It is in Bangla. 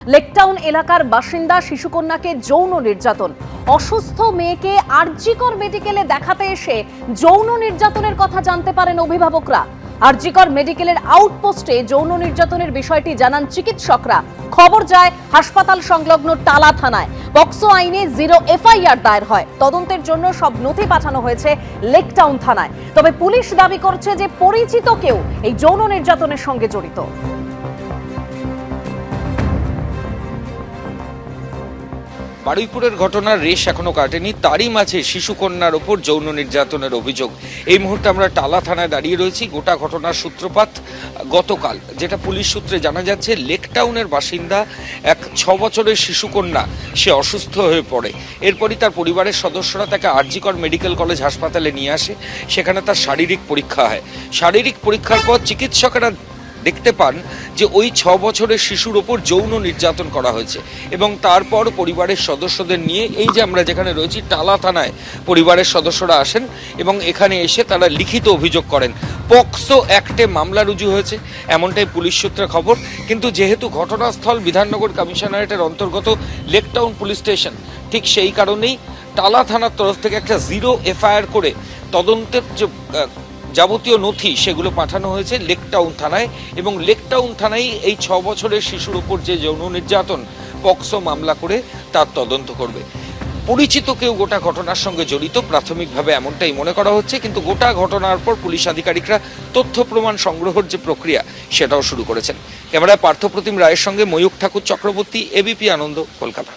লেকটাউন এলাকার বাসিন্দা শিশুকন্যাকে যৌন নির্যাতন, অসুস্থ মেয়েকে আরজিকর মেডিকেলে দেখাতে এসে যৌন নির্যাতনের কথা জানতে পারেন অভিভাবকরা। আরজিকর মেডিকেলের আউটপোস্টে যৌন নির্যাতনের বিষয়টি জানান চিকিৎসকরা। খবর যায় হাসপাতাল সংলগ্ন টালা থানায়। পক্সো আইনে 0 এফআইআর দায়ের হয়। তদন্তের জন্য সব নথি পাঠানো হয়েছে লেকটাউন থানায়। তবে পুলিশ দাবি করছে যে পরিচিত কেউ এই যৌন নির্যাতনের সঙ্গে জড়িত। বারুইপুরের ঘটনার রেশ এখনো কাটেনি, তারই মাঝে শিশুকন্যার ওপর যৌন নির্যাতনের অভিযোগ। এই মুহূর্তে আমরা টালা থানায় দাঁড়িয়ে রয়েছি। গোটা ঘটনার সূত্রপাত গতকাল, যেটা পুলিশ সূত্রে জানা যাচ্ছে, লেকটাউনের বাসিন্দা এক 6 বছরের শিশুকন্যা সে অসুস্থ হয়ে পড়ে। এরপরই তার পরিবারের সদস্যরা তাকে আরজিকর মেডিকেল কলেজ হাসপাতালে নিয়ে আসে। সেখানে তার শারীরিক পরীক্ষা হয়। শারীরিক পরীক্ষার পর চিকিৎসকেরা দেখতে পান যে ওই 6 বছরের শিশুর ওপর যৌন নির্যাতন করা হয়েছে এবং তারপর পরিবারের সদস্যদের নিয়ে এই যে আমরা যেখানে রয়েছি টালা থানায় পরিবারের সদস্যরা আসেন এবং এখানে এসে তারা লিখিত অভিযোগ করেন। পক্সো অ্যাক্টে মামলা রুজু হয়েছে এমনটাই পুলিশ সূত্রে খবর। কিন্তু যেহেতু ঘটনাস্থল বিধাননগর কমিশনারেটের অন্তর্গত লেকটাউন পুলিশ স্টেশন, ঠিক সেই কারণেই টালা থানার তরফ থেকে একটা 0 এফআইআর করে তদন্তের যে যাবতীয় নথি সেগুলো পাঠানো হয়েছে লেকটাউন থানায় এবং লেকটাউন থানায় এই 6 বছরের শিশুর উপর যে যৌন নির্যাতন পক্সো মামলা করে তার তদন্ত করবে। পরিচিত কেউ গোটা ঘটনার সঙ্গে জড়িত প্রাথমিকভাবে এমনটাই মনে করা হচ্ছে, কিন্তু গোটা ঘটনার পর পুলিশ আধিকারিকরা তথ্য প্রমাণ সংগ্রহের যে প্রক্রিয়া সেটাও শুরু করেছেন। ক্যামেরায় পার্থপ্রতিম রায়ের সঙ্গে ময়ূখ ঠাকুর চক্রবর্তী, এবিপি আনন্দ, কলকাতা।